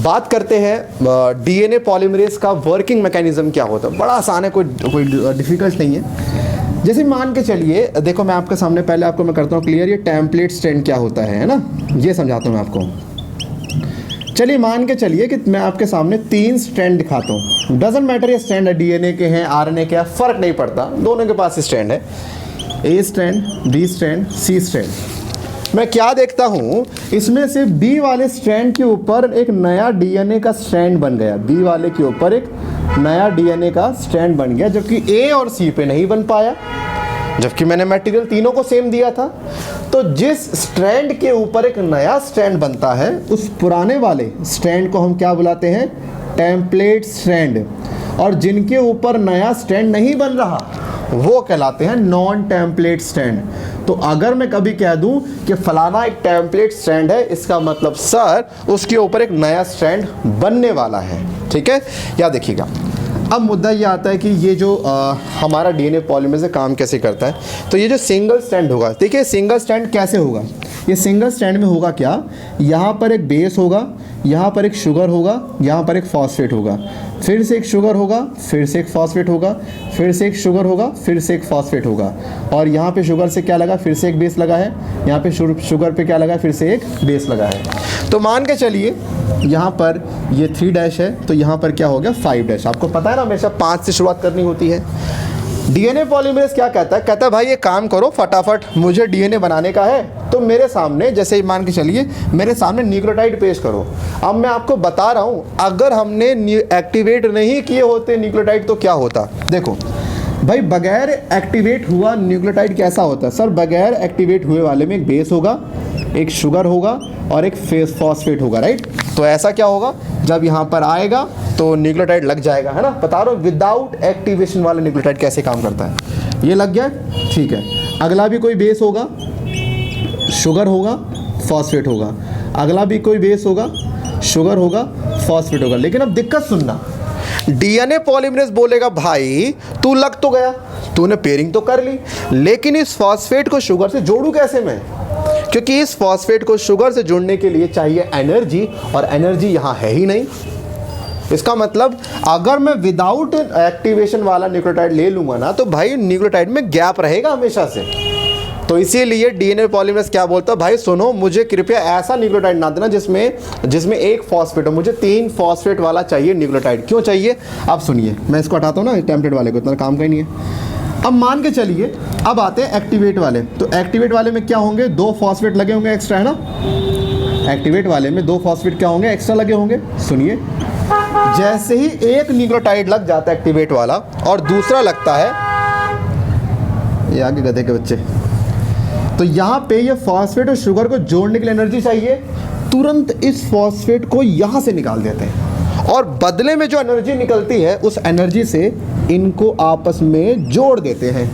बात करते हैं डीएनए पॉलीमरेज का वर्किंग मैकेनिज्म क्या होता है। बड़ा आसान है, कोई डिफिकल्ट नहीं है। जैसे मान के चलिए, देखो मैं आपके सामने पहले आपको मैं करता हूँ क्लियर, ये टेम्पलेट स्ट्रैंड क्या होता है ना, ये समझाता हूँ मैं आपको। चलिए मान के चलिए कि मैं आपके सामने 3 स्ट्रैंड दिखाता हूँ। डजंट मैटर ये स्ट्रैंड है डीएनए के हैं, आरएनए के हैं, फर्क नहीं पड़ता, दोनों के पास स्ट्रैंड है। ए स्ट्रैंड, बी स्ट्रैंड, सी स्ट्रैंड। मैं क्या देखता हूँ, इसमें से बी वाले स्ट्रैंड के ऊपर एक नया डीएनए का स्ट्रैंड बन गया। बी वाले के ऊपर एक नया डीएनए का स्ट्रैंड बन गया, जबकि ए और सी पे नहीं बन पाया, जबकि मैंने मटेरियल तीनों को सेम दिया था। तो जिस स्ट्रैंड के ऊपर एक नया स्ट्रैंड बनता है, उस पुराने वाले स्ट्रैंड को हम क्या बुलाते हैं, टेम्पलेट स्ट्रैंड। और जिनके ऊपर नया स्ट्रैंड नहीं बन रहा, वो कहलाते हैं नॉन टेम्पलेट स्ट्रैंड। तो अगर मैं कभी कह दूं कि फलाना एक टेम्पलेट स्ट्रैंड है, इसका मतलब सर उसके ऊपर एक नया स्ट्रैंड बनने वाला है। ठीक है, याद देखिएगा। अब मुद्दा ये आता है कि ये जो हमारा डीएनए पॉलीमरेज से काम कैसे करता है। तो ये जो सिंगल स्ट्रैंड होगा, देखिए सिंगल स्ट्रैंड कैसे होगा, ये सिंगल स्ट्रैंड में होगा क्या, यहाँ पर एक बेस होगा, यहाँ पर एक शुगर होगा, यहाँ पर एक फॉस्फेट होगा, फिर से एक शुगर होगा, फिर से एक फॉस्फेट होगा, फिर से एक शुगर होगा, फिर से एक फॉस्फेट होगा, और यहाँ पे शुगर से क्या लगा, फिर से एक बेस लगा है, यहाँ पे शुगर पे क्या लगा, फिर से एक बेस लगा है। तो मान के चलिए यहाँ पर ये 3 डैश है, तो यहाँ पर क्या हो गया 5 डैश। आपको पता है ना हमेशा 5 से शुरुआत करनी होती है। डीएनए पॉलीमरेज क्या कहता है, कहता है भाई ये काम करो फटाफट, मुझे डीएनए बनाने का है। तो मेरे सामने जैसे ही मान के चलिए मेरे सामने न्यूक्लियोटाइड पेश करो। अब मैं आपको बता रहा हूँ, अगर हमने एक्टिवेट नहीं किए होते न्यूक्लियोटाइड तो क्या होता। देखो भाई, बगैर एक्टिवेट हुआ न्यूक्लियोटाइड कैसा होता है सर, बगैर एक्टिवेट हुए वाले में एक बेस होगा, एक शुगर होगा और एक फॉस्फेट होगा, राइट। तो ऐसा क्या होगा, जब यहाँ पर आएगा तो न्यूक्लियोटाइड लग जाएगा, है ना। बता रहा हूँ विदाउट एक्टिवेशन वाला न्यूक्लियोटाइड कैसे काम करता है। ये लग गया, ठीक है। अगला भी कोई बेस होगा, शुगर होगा, फॉस्फेट होगा, अगला भी कोई बेस होगा, शुगर होगा, फॉस्फेट होगा। लेकिन अब दिक्कत सुनना, डीएनए पॉलीमरेज बोलेगा भाई तू लग तो गया, तूने पेयरिंग तो कर ली, लेकिन इस फॉस्फेट को शुगर से जोड़ूं कैसे मैं, क्योंकि इस फॉस्फेट को शुगर से जोड़ने के लिए चाहिए एनर्जी, और एनर्जी यहाँ है ही नहीं। इसका मतलब अगर मैं विदाउट एक्टिवेशन वाला न्यूक्लियोटाइड ले लूँगा ना, तो भाई न्यूक्लियोटाइड में गैप रहेगा हमेशा से। तो इसीलिए डीएनए पॉलीमरेज क्या बोलता है, भाई सुनो मुझे कृपया ऐसा न्यूक्लियोटाइड ना देना जिसमें एक फॉस्फेट हो, मुझे 3 फॉस्फेट वाला चाहिए न्यूक्लियोटाइड। क्यों चाहिए, आप सुनिए, मैं इसको हटाता हूँ ना, टेम्पलेट वाले को, इतना काम का ही नहीं है। अब मान के चलिए, अब आते हैं एक्टिवेट वाले। तो एक्टिवेट वाले में क्या होंगे, 2 फॉस्फेट लगे होंगे एक्स्ट्रा, है ना। एक्टिवेट वाले में 2 फॉस्फेट क्या होंगे, एक्स्ट्रा लगे होंगे। सुनिए, जैसे ही एक न्यूक्लियोटाइड लग जाता है एक्टिवेट वाला और दूसरा लगता है, ये आगे गधे के बच्चे, तो यहाँ पे ये फॉस्फेट और शुगर को जोड़ने के लिए एनर्जी चाहिए, तुरंत इस फॉस्फेट को यहाँ से निकाल देते हैं, और बदले में जो एनर्जी निकलती है उस एनर्जी से इनको आपस में जोड़ देते हैं।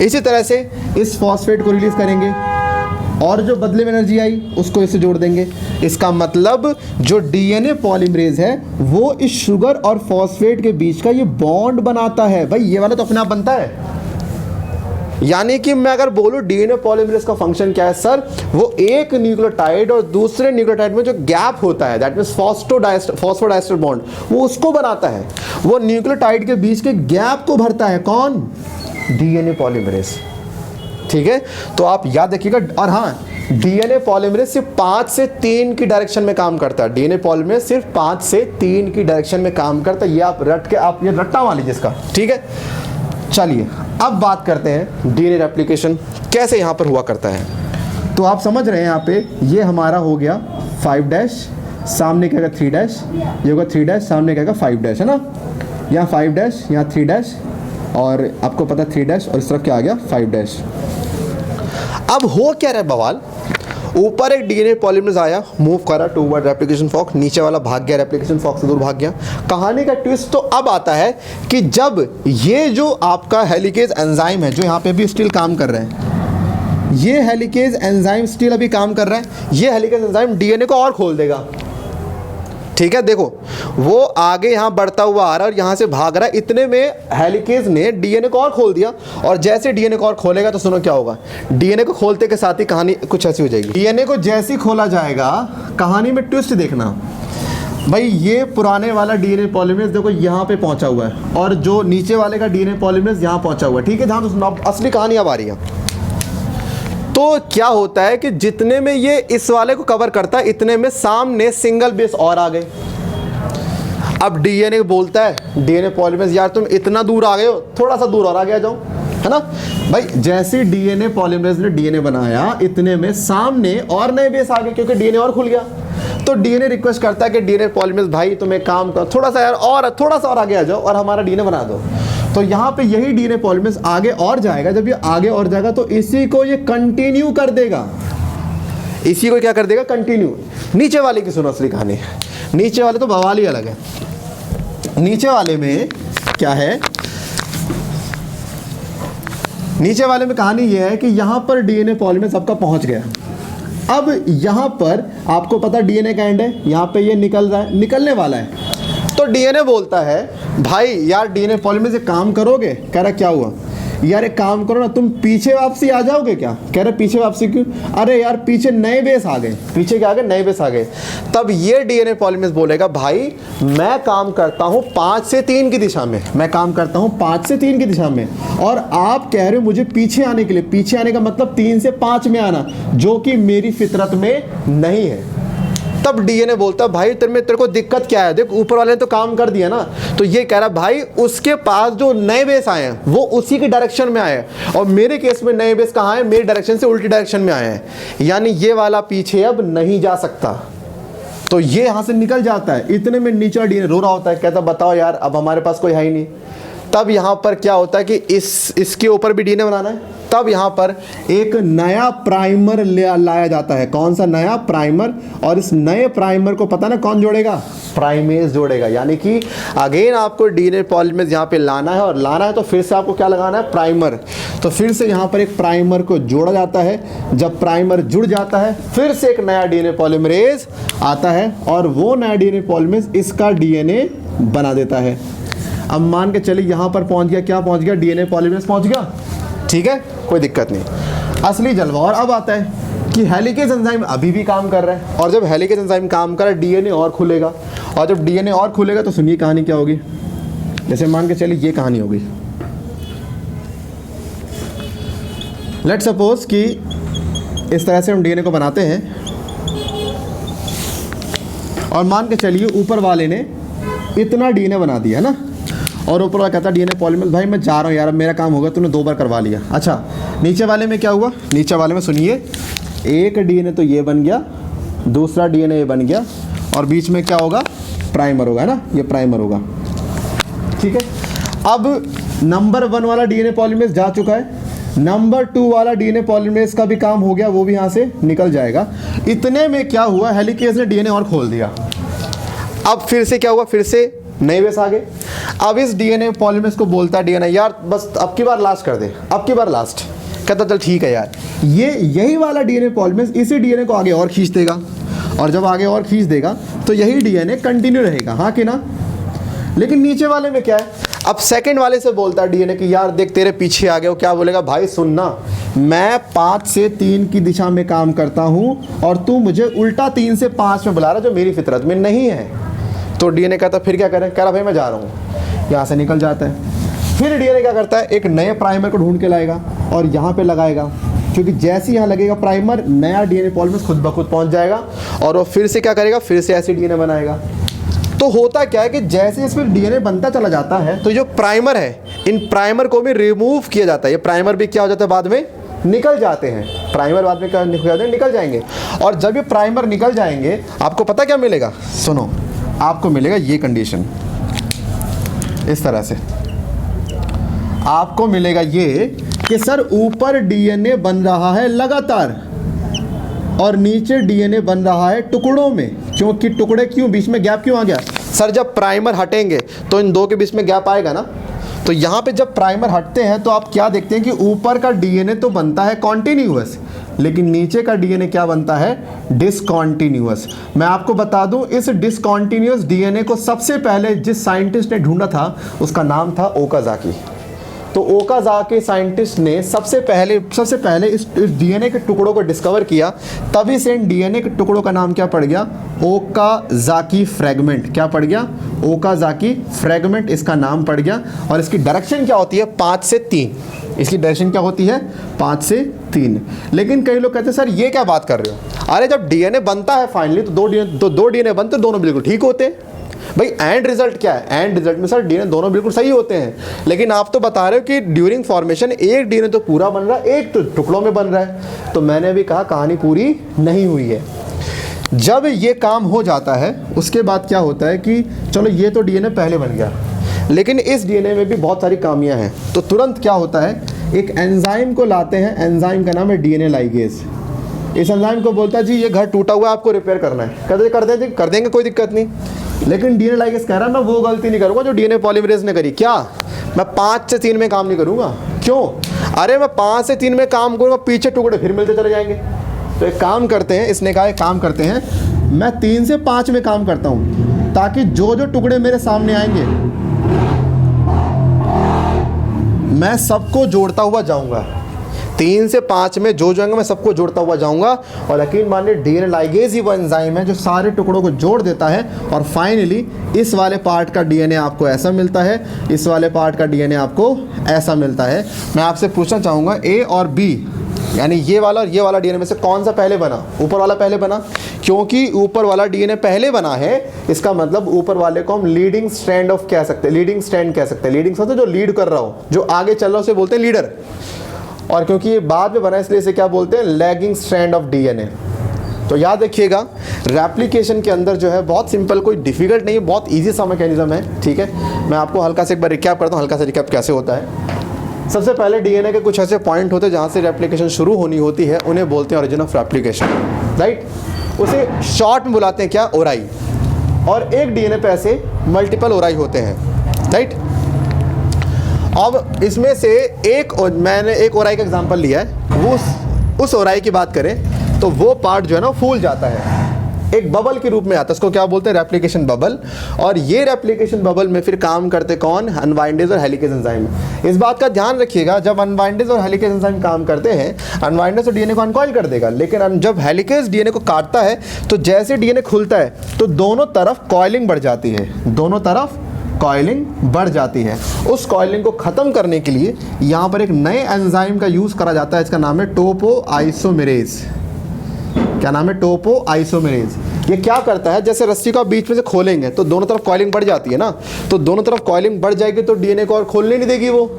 इसी तरह से इस फॉस्फेट को रिलीज करेंगे, और जो बदले में एनर्जी आई उसको इससे जोड़ देंगे। इसका मतलब जो डीएनए पॉलीमरेज है वो इस शुगर और फॉस्फेट के बीच का ये बॉन्ड बनाता है। भाई ये वाला तो अपने आप बनता है। यानी कि मैं अगर बोलूं डीएनए पॉलीमरेज का फंक्शन क्या है सर, वो एक न्यूक्लियोटाइड और दूसरे न्यूक्लियोटाइड में जो गैप होता है, दैट मींस फॉस्फोडाइस्टर बॉन्ड, वो उसको बनाता है। वो न्यूक्लियोटाइड के बीच के गैप को भरता है कौन, डीएनए पॉलीमरेज। ठीक है, तो आप याद रखिएगा। और हाँ, डीएनए पॉलीमरेज सिर्फ 5 से 3 की डायरेक्शन में काम करता है। डीएनए पॉलीमरेज सिर्फ 5 से 3 की डायरेक्शन में काम करता है। ये आप रट के आप ये रट्टा मान लीजिए इसका। ठीक है, चलिए अब बात करते हैं डीएनए रेप्लिकेशन कैसे यहाँ पर हुआ करता है। तो आप समझ रहे हैं, यहाँ पे ये हमारा हो गया 5 डैश, सामने क्या 3 डैश, ये होगा 3 डैश, सामने क्या 5 डैश, है ना। यहाँ 5 डैश, यहाँ 3 डैश, और आपको पता 3 डैश, और इस तरफ क्या आ गया 5 डैश। अब हो क्या रहा है बवाल, ऊपर एक डीएनए पॉलीमरेज आया, मूव करा टूवर्ड रेप्लिकेशन फॉर्क, नीचे वाला भाग गया, रेप्लिकेशन फॉर्क से दूर भाग गया। कहानी का ट्विस्ट तो अब आता है कि जब ये जो आपका हेलिकेज एंजाइम है, जो यहाँ पे भी स्टिल काम कर रहे हैं, ये हेलिकेज एंजाइम स्टिल अभी काम कर रहा है, ये हेलिकेज एंजाइम डीएनए को और खोल देगा। ठीक है, देखो वो आगे यहाँ बढ़ता हुआ आ रहा है और यहाँ से भाग रहा है, इतने में हेलिकेज ने डीएनए को और खोल दिया। और जैसे डीएनए को और खोलेगा तो सुनो क्या होगा, डीएनए को खोलते के साथ ही कहानी कुछ ऐसी हो जाएगी। डीएनए को जैसे ही खोला जाएगा, कहानी में ट्विस्ट देखना, भाई ये पुराने वाला डीएनए पॉलीमरेज देखो यहाँ पे पहुंचा हुआ है और जो नीचे वाले का डीएनए पॉलीमरेज यहाँ पहुंचा हुआ है, ठीक है। ध्यान से सुनो, अब असली कहानी अब आ रही है। तो क्या होता है कि जितने में ये इस वाले को कवर करता है, इतने में सामने सिंगल बेस और आ गए। अब डीएनए बोलता है, डीएनए पॉलीमरेज यार तुम इतना दूर आ गए हो, थोड़ा सा दूर और आगे आ जाओ, है ना भाई। जैसे डीएनए पॉलीमरेज ने डीएनए बनाया, इतने में सामने और नए बेस आ गए क्योंकि डीएनए और खुल गया। तो डीएनए रिक्वेस्ट करता है कि डीएनए पॉलीमरेज भाई तुम एक काम करो, थोड़ा सा यार और थोड़ा सा और आगे आ जाओ और हमारा डीएनए बना दो। तो यहाँ पे यही डीएनए पॉलीमरेज आगे और जाएगा। जब ये आगे और जाएगा तो इसी को ये कंटिन्यू कर देगा, इसी को क्या कर देगा, कंटिन्यू। नीचे वाले की सुनो असली कहानी। नीचे वाले तो बवाल ही अलग है। नीचे वाले में क्या है, नीचे वाले में कहानी यह है कि यहां पर डीएनए पॉलीमरेज आपका पहुंच गया। अब यहां पर आपको पता डीएनए का एंड है, यहां पे ये निकल रहा है, निकलने वाला है। तो डीएनए बोलता है भाई यार डीएनए पॉलीमरेज एक काम करोगे? कह रहा क्या हुआ? यार एक काम करो ना, तुम पीछे वापसी आ जाओगे क्या? कह रहे पीछे वापसी क्यों? अरे यार पीछे नए बेस आ गए। पीछे क्या आ गए? नए बेस आ गए। तब ये डीएनए पॉलीमरेज बोलेगा भाई मैं काम करता हूं 5 से 3 की दिशा में, मैं काम करता हूं 5 से 3 की दिशा में, और आप कह रहे हो मुझे पीछे आने के लिए। पीछे आने का मतलब 3 से 5 में आना, जो कि मेरी फितरत में नहीं है। तब डीएनए बोलता है भाई तेरे को दिक्कत क्या है? देख ऊपर वाले ने तो काम कर दिया ना। तो ये कह रहा भाई उसके पास जो नए बेस आए हैं वो उसी की डायरेक्शन में आए हैं, और मेरे केस में नए बेस कहाँ है? मेरी डायरेक्शन से उल्टी डायरेक्शन में आए हैं। यानी ये वाला पीछे अब नहीं जा सकता, तो ये यहाँ से निकल जाता है। इतने में नीचे डीएनए रो रहा होता है, कहता बताओ यार अब हमारे पास कोई है ही नहीं। तब यहाँ पर क्या होता है कि इसके ऊपर भी डीएनए बनाना है। तब यहाँ पर एक नया प्राइमर लाया जाता है। कौन सा नया? प्राइमर। और इस नए प्राइमर को पता ना कौन जोड़ेगा? प्राइमेज जोड़ेगा। यानी कि अगेन आपको डीएनए पॉलीमरेज यहाँ पे लाना है, और लाना है तो फिर से आपको क्या लगाना है? प्राइमर। तो फिर से यहाँ पर एक प्राइमर को जोड़ा जाता है। जब प्राइमर जुड़ जाता है फिर से एक नया डीएनए पॉलीमरेज आता है, और वो नया डीएनए पॉलीमरेज इसका डीएनए बना देता है। अब मान के चलिए यहाँ पर पहुँच गया, क्या पहुँच गया? डीएनए पॉलीमरेज पहुँच गया, ठीक है, कोई दिक्कत नहीं। असली जलवा और अब आता है कि हेलिकेज एंजाइम अभी भी काम कर रहा है, और जब हेलिकेज एंजाइम काम कर रहा है डीएनए और खुलेगा, और जब डीएनए और खुलेगा तो सुनिए कहानी क्या होगी। जैसे मान के चलिए ये कहानी होगी। लेट्स सपोज कि इस तरह से हम डीएनए को बनाते हैं, और मान के चलिए ऊपर वाले ने इतना डीएनए बना दिया है ना, और ऊपर वाला कहता डीएनए पॉलीमरेज भाई मैं जा रहा हूँ यार, मेरा काम होगा, तूने 2 बार करवा लिया। अच्छा नीचे वाले में क्या हुआ? नीचे वाले में सुनिए, एक डीएनए तो ये बन गया, दूसरा डीएनए ये बन गया, और बीच में क्या होगा? प्राइमर होगा, है ना, ये प्राइमर होगा, ठीक है। अब नंबर 1 वाला डीएनए पॉलीमरेज जा चुका है, नंबर 2 वाला डीएनए पॉलीमरेज का भी काम हो गया, वो भी यहाँ से निकल जाएगा। इतने में क्या हुआ? हेलिकेज ने डीएनए और खोल दिया। अब फिर से क्या हुआ? फिर से नए बेस आ गए। अब इस डीएनए पॉलीमरेज को बोलता है डीएनए यार बस अब की बार लास्ट कर दे, अब की बार लास्ट। कहता चल ठीक है यार। यही वाला डीएनए पॉलीमरेज इसी डीएनए को आगे और खींच देगा, और जब आगे और खींच देगा तो यही डीएनए कंटिन्यू रहेगा, हाँ कि ना। लेकिन नीचे वाले में क्या है? अब सेकंड वाले से बोलता है डीएनए कि यार देख तेरे पीछे आ गए हो। क्या बोलेगा? भाई सुनना, मैं 5 से 3 की दिशा में काम करता हूँ, और तू मुझे उल्टा 3 से 5 में बुला रहा, जो मेरी फितरत में नहीं है। तो डीएनए कहता फिर क्या करें? कह रहा भाई मैं जा रहा हूँ, यहाँ से निकल जाता है। फिर डीएनए क्या करता है? एक नए प्राइमर को ढूंढ के लाएगा और यहाँ पे लगाएगा, क्योंकि जैसे यहाँ लगेगा प्राइमर, नया डीएनए पॉलीमरेज खुद ब खुद पहुँच जाएगा, और वो फिर से क्या करेगा? फिर से ऐसे डीएनए बनाएगा। तो होता क्या है कि जैसे इसमें डीएनए बनता चला जाता है, तो जो प्राइमर है, इन प्राइमर को भी रिमूव किया जाता है। ये प्राइमर भी क्या हो जाता है? बाद में निकल जाते हैं। प्राइमर बाद में क्या निकल जाएंगे, और जब ये प्राइमर निकल जाएंगे आपको पता क्या मिलेगा? सुनो, आपको मिलेगा ये कंडीशन, इस तरह से आपको मिलेगा ये कि सर ऊपर डीएनए बन रहा है लगातार, और नीचे डीएनए बन रहा है टुकड़ों में। क्योंकि टुकड़े क्यों? बीच में गैप क्यों आ गया? सर जब प्राइमर हटेंगे तो इन दो के बीच में गैप आएगा ना। तो यहाँ पे जब प्राइमर हटते हैं तो आप क्या देखते हैं कि ऊपर का डीएनए तो बनता है कॉन्टिन्यूअस, लेकिन नीचे का डीएनए क्या बनता है? डिसकॉन्टिन्यूअस। मैं आपको बता दूं, इस डिसकॉन्टिन्यूअस डीएनए को सबसे पहले जिस साइंटिस्ट ने ढूंढा था उसका नाम था ओकाजाकी। तो ओकाजाकी साइंटिस्ट ने सबसे पहले इस डीएनए के टुकड़ों को डिस्कवर किया, तभी से इन डीएनए के टुकड़ों का नाम क्या पड़ गया, ओकाजाकी फ्रैगमेंट। क्या पड़ गया, ओकाजाकी फ्रैगमेंट इसका नाम पड़ गया। और इसकी डायरेक्शन क्या होती है, 5 से 3। इसकी डायरेक्शन क्या होती है, 5 से 3। लेकिन कई लोग कहते हैं सर ये क्या बात कर रहे हो, अरे जब डीएनए बनता है फाइनली तो दो डीएनए बनते, दोनों बिल्कुल ठीक होते हैं। भाई एंड रिजल्ट क्या है, एंड रिजल्ट में सर डीएनए दोनों बिल्कुल सही होते हैं, लेकिन आप तो बता रहे हो कि ड्यूरिंग फॉर्मेशन एक डीएनए तो पूरा बन रहा है, एक तो टुकड़ों में बन रहा है। तो मैंने भी कहा कहानी पूरी नहीं हुई है। जब ये काम हो जाता है उसके बाद क्या होता है कि चलो ये तो डीएनए पहले बन गया, लेकिन इस डीएनए में भी बहुत सारी खामियां हैं। तो तुरंत क्या होता है, एक एंजाइम को लाते हैं, एंजाइम का नाम है डीएनए लाइगेज। इस एंजाइम को बोलता है जी ये घर टूटा हुआ है, आपको रिपेयर करना है, कर देंगे कोई दिक्कत नहीं। लेकिन डीएनए लाइगेज कह रहा है मैं वो गलती नहीं करूँगा जो डीएनए पॉलीमरेज ने करी। क्या, मैं 5 से 3 में काम नहीं करूँगा। क्यों, अरे मैं 5 से 3 में काम करूँगा, पीछे टुकड़े फिर मिलते चले जाएंगे। तो एक काम करते हैं, इसने कहा एक काम करते हैं, मैं 3 से 5 में काम करता हूँ, ताकि जो जो टुकड़े मेरे सामने आएंगे मैं सबको जोड़ता हुआ जाऊँगा। 3 से 5 में जो आएंगे मैं सबको जोड़ता हुआ जाऊंगा। और यकीन मानिए डीएनए लाइगेज ही वो एंजाइम है जो सारे टुकड़ों को जोड़ देता है, और फाइनली इस वाले पार्ट का डीएनए आपको ऐसा मिलता है, इस वाले पार्ट का डीएनए आपको ऐसा मिलता है। मैं आपसे पूछना चाहूँगा ए और बी यानी ये वाला और ये वाला डीएनए में से कौन सा पहले बना, ऊपर वाला पहले बना। क्योंकि ऊपर वाला डीएनए पहले बना है, इसका मतलब ऊपर वाले को हम लीडिंग स्ट्रैंड ऑफ कह सकते हैं, लीडिंग स्ट्रैंड कह सकते हैं। लीडिंग मतलब जो लीड कर रहा हो, जो आगे चल रहा हो उसे बोलते हैं लीडर। और क्योंकि ये बाद में बना इसलिए इसे क्या बोलते हैं, लैगिंग स्ट्रैंड ऑफ डीएनए। तो याद रखिएगा रेप्लिकेशन के अंदर जो है बहुत सिंपल, कोई डिफिकल्ट नहीं है, बहुत इजी सा मैकेनिज्म है। ठीक है, मैं आपको हल्का से एक बार रिकैप करता हूँ, हल्का सा रिकैप कैसे होता है। सबसे पहले डीएनए के कुछ ऐसे पॉइंट होते हैं जहाँ से रेप्लिकेशन शुरू होनी होती है, उन्हें बोलते हैं ओरिजिन ऑफ रेप्लिकेशन, राइट। उसे शॉर्ट में बुलाते हैं क्या, ओराई। और एक डीएनए पे ऐसे मल्टीपल ओराई होते हैं, राइट। अब इसमें से मैंने एक ओराई का एग्जांपल लिया है, वो उस ओराई की बात करें तो वो पार्ट जो है ना फूल जाता है, एक बबल के रूप में आता है, उसको क्या बोलते हैं, रेप्लिकेशन बबल। और ये रेप्लिकेशन बबल में फिर काम करते कौन, अनवाइंडेज और हेलिकेज एंजाइम। इस बात का ध्यान रखिएगा, जब अनवाइंडेज और हेलिकेज एंजाइम काम करते हैं, अनवाइंडेज तो डीएनए को अनकॉइल कर देगा, लेकिन जब हेलिकेज डीएनए को काटता है तो जैसे डीएनए खुलता है तो दोनों तरफ कॉइलिंग बढ़ जाती है, दोनों तरफ कॉइलिंग बढ़ जाती है। उस कॉइलिंग को ख़त्म करने के लिए यहाँ पर एक नए एंजाइम का यूज़ करा जाता है, इसका नाम है टोपोआइसोमेरेज। क्या नाम है, टोपोआइसोमेरेज। ये क्या करता है, जैसे रस्सी को बीच में से खोलेंगे तो दोनों तरफ कॉइलिंग बढ़ जाती है ना, तो दोनों तरफ कॉइलिंग बढ़ जाएगी तो डीएनए को और खोलने नहीं देगी वो।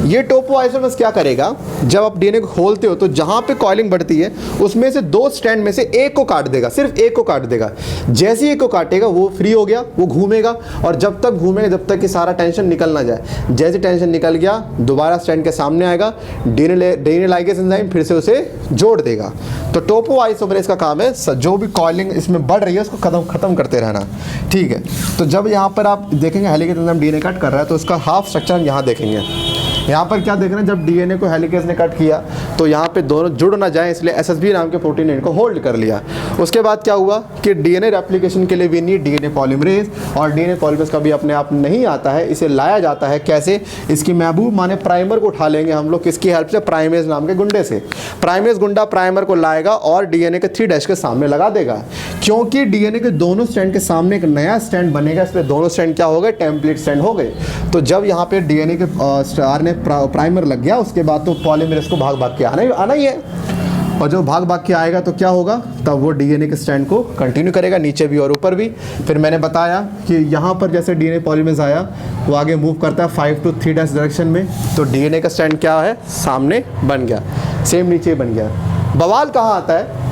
ये टोपोआइसोमेरेज क्या करेगा, जब आप डीएनए को खोलते हो तो जहाँ पे कॉइलिंग बढ़ती है उसमें से 2 स्ट्रैंड में से एक को काट देगा, सिर्फ एक को काट देगा। जैसे ही एक को काटेगा वो फ्री हो गया, वो घूमेगा, और जब तक घूमेगा जब तक कि सारा टेंशन निकल ना जाए। जैसे टेंशन निकल गया दोबारा स्ट्रैंड के सामने आएगा, डीएनए लाइगेज एंजाइम फिर से उसे जोड़ देगा। तो टोपोआइसोमेरेज का काम है जो भी कॉइलिंग इसमें बढ़ रही है उसको खत्म करते रहना। ठीक है, तो जब यहाँ पर आप देखेंगे हेलिकेज एंजाइम डीएनए कट कर रहा है तो उसका हाफ स्ट्रक्चर हम यहाँ देखेंगे। यहाँ पर क्या देख रहे हैं, जब डीएनए को हेलिकेज ने कट किया तो यहाँ पे दोनों जुड़ ना जाए इसलिए एसएसबी नाम के प्रोटीन ने इनको होल्ड कर लिया। उसके बाद क्या हुआ कि डीएनए रेप्लिकेशन के लिए वी नीड डीएनए पॉलीमरेज, और डीएनए पॉलीमरेज कभी अपने आप नहीं आता है, इसे लाया जाता है कैसे, इसकी महबूब माने प्राइमर को उठा लेंगे हम लोग, किसकी हेल्प से, प्राइमेज नाम के गुंडे से। प्राइमेज गुंडा प्राइमर को लाएगा और डीएनए के 3' के सामने लगा देगा। क्योंकि डीएनए के दोनों स्ट्रैंड के सामने एक नया स्ट्रैंड बनेगा, इसलिए दोनों स्ट्रैंड क्या हो गए, टेम्पलेट स्ट्रैंड हो गए। तो जब यहाँ पे डीएनए के आरएनए प्राइमर लग गया उसके बाद तो पॉलीमरेज को भाग भाग के आना ही है, और जब भाग भाग के आएगा तो क्या होगा, तब वो डीएनए के स्ट्रैंड को कंटिन्यू करेगा नीचे भी और ऊपर भी। फिर मैंने बताया कि यहाँ पर जैसे डीएनए पॉलीमरेज आया वो आगे मूव करता है 5 to 3' डायरेक्शन में, तो डीएनए का स्ट्रैंड क्या है, सामने बन गया, सेम नीचे बन गया। बवाल कहाँ आता है,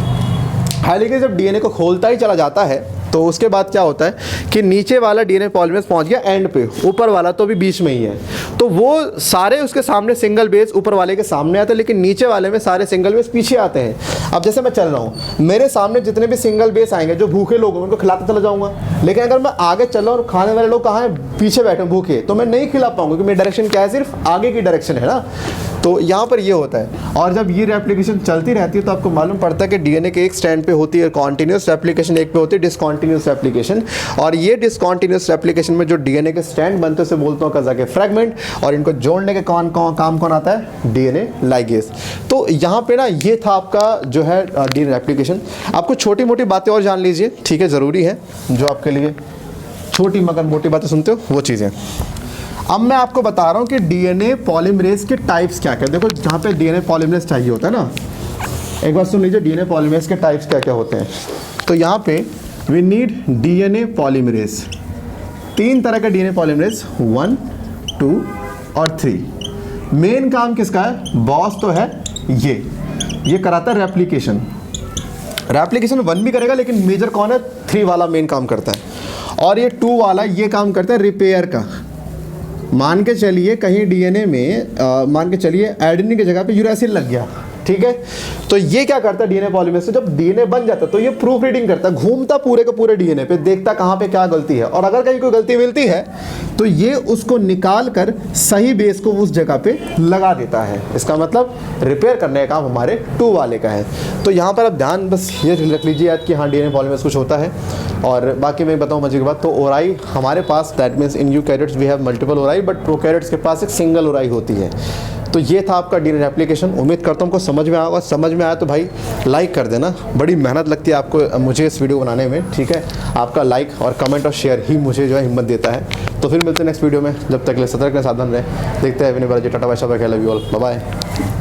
हेलिकेज जब डीएनए को खोलता ही चला जाता है तो उसके बाद क्या होता है कि नीचे वाला डीएनए पॉलीमरेज पहुंच गया एंड पे, ऊपर वाला तो भी बीच में ही है, तो वो सारे उसके सामने सिंगल बेस ऊपर वाले के सामने आते हैं, लेकिन नीचे वाले में सारे सिंगल बेस पीछे आते हैं। अब जैसे मैं चल रहा हूँ, मेरे सामने जितने भी सिंगल बेस आएंगे, जो भूखे लोग हैं उनको खिलाता चला जाऊँगा, लेकिन अगर मैं आगे चल रहा हूँ और खाने वाले लोग कहाँ हैं, पीछे बैठे भूखे, तो मैं नहीं खिला पाऊंगा क्योंकि मेरी डायरेक्शन क्या है, सिर्फ आगे की डायरेक्शन है ना। तो यहाँ पर ये होता है। और जब ये रेप्लिकेशन चलती रहती है तो आपको मालूम पड़ता है कि डीएनए के एक स्टैंड पे होती है कॉन्टिन्यूस रेप्लिकेशन, एक पे होती है डिसकॉन्टिन्यूस रेप्लिकेशन। और ये डिसकॉन्टिन्यूस रेप्लिकेशन में जो डीएनए के स्टैंड बनते हैं उसे बोलते हैं कज़ा के फ्रेगमेंट, और इनको जोड़ने के काम कौन आता है? DNA ligase. तो यहाँ पे ना ये था आपका जो है डीएनए रेप्लिकेशन। आपको छोटी मोटी बातें और जान लीजिए, ठीक है, ज़रूरी है, जो आपके लिए छोटी मगर मोटी बातें सुनते हो वो चीज़ें। अब मैं आपको बता रहा हूँ कि डीएनए पॉलीमरेज के टाइप्स क्या क्या। देखो जहाँ पे डीएनए पॉलीमरेज चाहिए होता है ना, एक बार सुन लीजिए डीएनए पॉलीमरेज के टाइप्स क्या क्या होते हैं। तो यहाँ पे वी नीड डीएनए पॉलीमरेज, 3 तरह का डीएनए पॉलीमरेज, 1, 2 और 3। मेन काम किसका है? बॉस तो है ये कराता है रेप्लिकेशन। रेप्लिकेशन 1 भी करेगा, लेकिन मेजर कौन है? 3 वाला मेन काम करता है। और ये 2 वाला ये काम करता है रिपेयर का। मान के चलिए कहीं डीएनए में मान के चलिए एडेनिन की जगह पे यूरासिल लग गया, ठीक है, तो ये क्या करता है डीएनए पॉलीमरेज से, जब डीएनए बन जाता है तो ये प्रूफ रीडिंग करता है, घूमता पूरे के पूरे डीएनए पे, देखता कहाँ पे क्या गलती है, और अगर कहीं कोई गलती मिलती है तो ये उसको निकाल कर सही बेस को उस जगह पे लगा देता है। इसका मतलब रिपेयर करने का काम हमारे 2 वाले का है। तो यहाँ पर आप ध्यान बस ये रख लीजिए याद कि हाँ डीएनए पॉलीमरेज कुछ होता है। और बाकी मैं बताऊँ मजे की बात, तो ओराई हमारे पास, that means in eukaryotes we have multiple ori, but prokaryotes के पास एक सिंगल ओराई होती है। तो ये था आपका डीएनए रेप्लिकेशन। उम्मीद करता हूँ आपको समझ में आएगा। समझ में आया तो भाई लाइक कर देना, बड़ी मेहनत लगती है आपको मुझे इस वीडियो बनाने में, ठीक है। आपका लाइक और कमेंट और शेयर ही मुझे जो है हिम्मत देता है। तो फिर मिलते हैं नेक्स्ट वीडियो में, जब तक के लिए सतर्क सावधान रहे। देखते हैं tata bye bye, love you all, bye bye.